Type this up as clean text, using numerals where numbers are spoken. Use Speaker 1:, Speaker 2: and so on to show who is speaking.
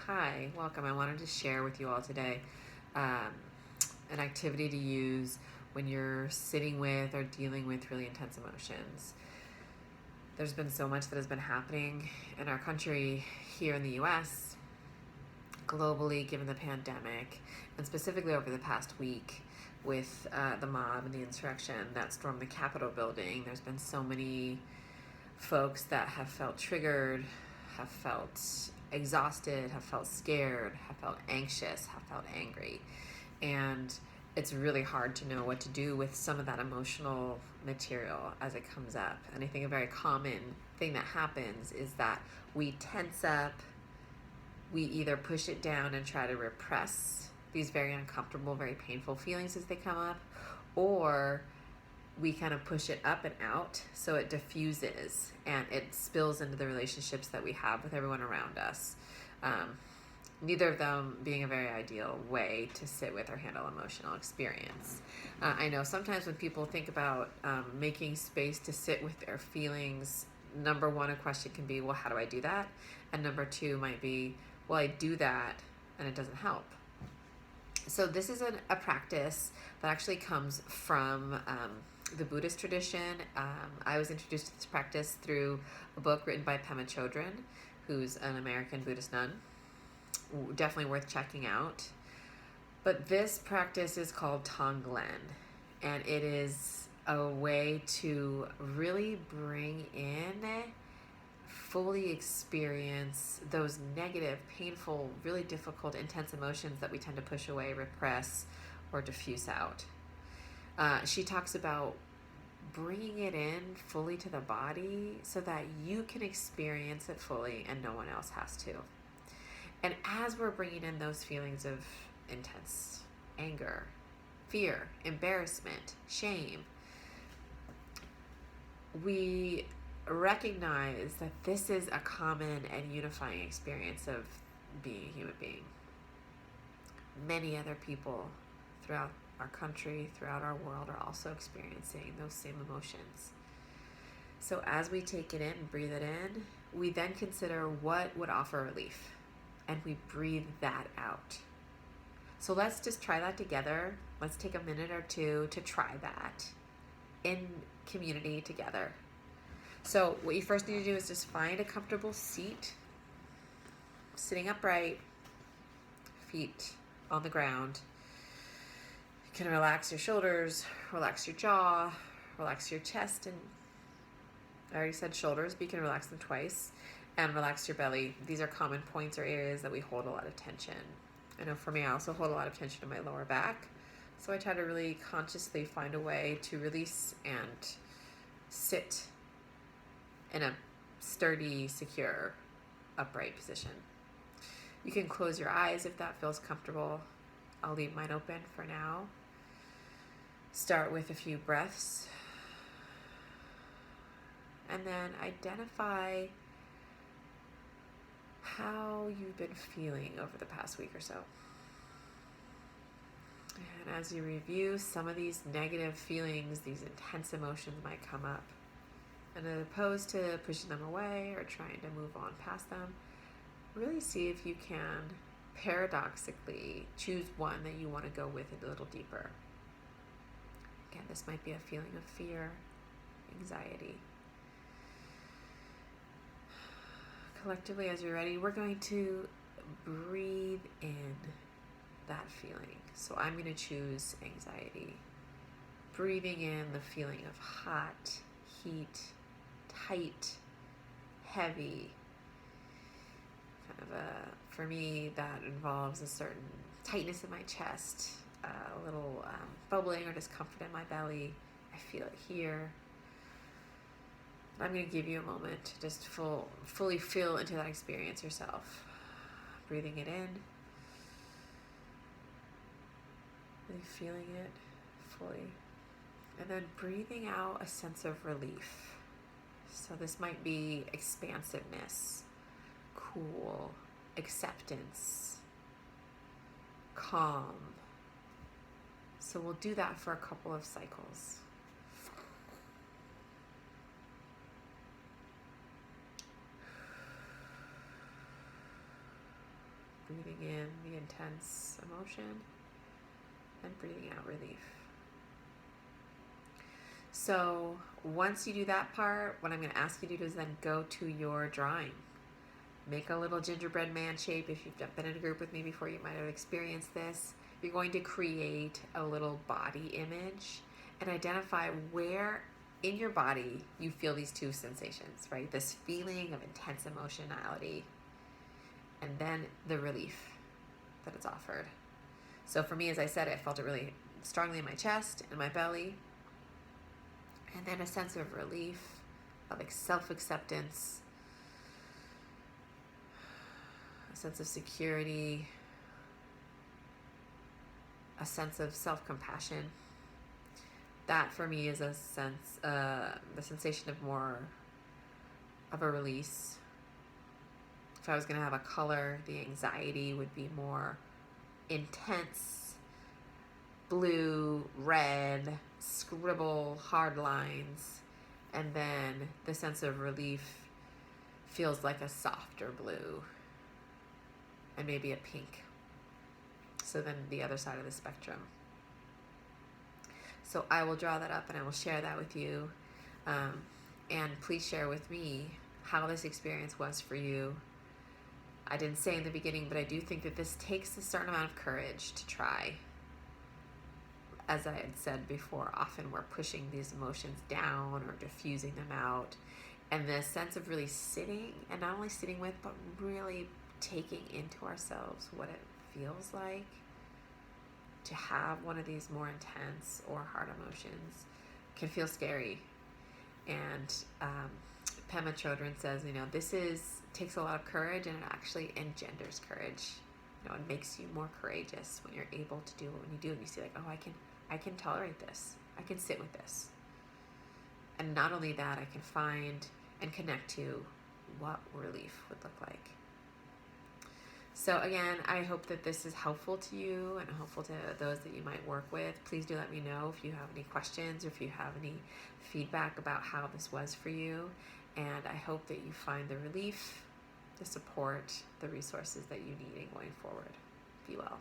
Speaker 1: Hi, welcome. I wanted to share with you all today an activity to use when you're sitting with or dealing with really intense emotions. There's been so much that has been happening in our country, here in the US, globally, given the pandemic, and specifically over the past week with the mob and the insurrection that stormed the Capitol building. There's been so many folks that have felt triggered, have felt exhausted, have felt scared, have felt anxious, have felt angry. And it's really hard to know what to do with some of that emotional material as it comes up. And I think a very common thing that happens is that we tense up, we either push it down and try to repress these very uncomfortable, very painful feelings as they come up, or we kind of push it up and out so it diffuses and it spills into the relationships that we have with everyone around us. Neither of them being a very ideal way to sit with or handle emotional experience. I know sometimes when people think about making space to sit with their feelings, number one, a question can be, well, how do I do that? And number two might be, well, I do that and it doesn't help. So this is a practice that actually comes from the Buddhist tradition. I was introduced to this practice through a book written by Pema Chodron, who's an American Buddhist nun. Definitely worth checking out. But this practice is called Tonglen, and it is a way to really bring in, fully experience those negative, painful, really difficult, intense emotions that we tend to push away, repress, or diffuse out. She talks about bringing it in fully to the body so that you can experience it fully and no one else has to. And as we're bringing in those feelings of intense anger, fear, embarrassment, shame, we recognize that this is a common and unifying experience of being a human being. Many other people throughout our country, throughout our world, are also experiencing those same emotions. So as we take it in and breathe it in, we then consider what would offer relief, and we breathe that out. So let's just try that together. Let's take a minute or two to try that in community together. So what you first need to do is just find a comfortable seat, sitting upright, feet on the ground. You can relax your shoulders, relax your jaw, relax your chest, and I already said shoulders, but you can relax them twice, and relax your belly. These are common points or areas that we hold a lot of tension. I know for me, I also hold a lot of tension in my lower back, so I try to really consciously find a way to release and sit in a sturdy, secure, upright position. You can close your eyes if that feels comfortable. I'll leave mine open for now. Start with a few breaths, and then identify how you've been feeling over the past week or so. And as you review, some of these negative feelings, these intense emotions might come up. And as opposed to pushing them away or trying to move on past them, really see if you can paradoxically choose one that you want to go with a little deeper. Again, this might be a feeling of fear, anxiety. Collectively, as you're ready, we're going to breathe in that feeling. So I'm going to choose anxiety. Breathing in the feeling of hot, heat, tight, heavy. For me, that involves a certain tightness in my chest, a little bubbling or discomfort in my belly. I feel it here. I'm going to give you a moment to just fully feel into that experience yourself. Breathing it in, really feeling it fully, and then breathing out a sense of relief. So this might be expansiveness, cool, acceptance, calm. So we'll do that for a couple of cycles. breathing in the intense emotion and breathing out relief. So once you do that part, what I'm going to ask you to do is then go to your drawing. Make a little gingerbread man shape. If you've been in a group with me before, you might have experienced this. You're going to create a little body image and identify where in your body you feel these two sensations, right? This feeling of intense emotionality and then the relief that it's offered. So for me, as I said, I felt it really strongly in my chest and my belly. And then a sense of relief, of self-acceptance, a sense of security, a sense of self-compassion. That for me is a sense, the sensation of more of a release. If I was going to have a color, the anxiety would be more intense, blue, red, scribble, hard lines, and then the sense of relief feels like a softer blue and maybe a pink. So then the other side of the spectrum. So I will draw that up and I will share that with you. And please share with me how this experience was for you. I didn't say in the beginning, but I do think that this takes a certain amount of courage to try. As I had said before, often we're pushing these emotions down or diffusing them out. And the sense of really sitting, and not only sitting with, but really taking into ourselves what it feels like to have one of these more intense or hard emotions can feel scary. And Pema Chodron says, this takes a lot of courage, and it actually engenders courage. It makes you more courageous when you're able to do it. When you do it, you see like, oh, I can tolerate this. I can sit with this. And not only that, I can find and connect to what relief would look like. So again, I hope that this is helpful to you and helpful to those that you might work with. Please do let me know if you have any questions or if you have any feedback about how this was for you. And I hope that you find the relief, the support, the resources that you need in going forward. Be well.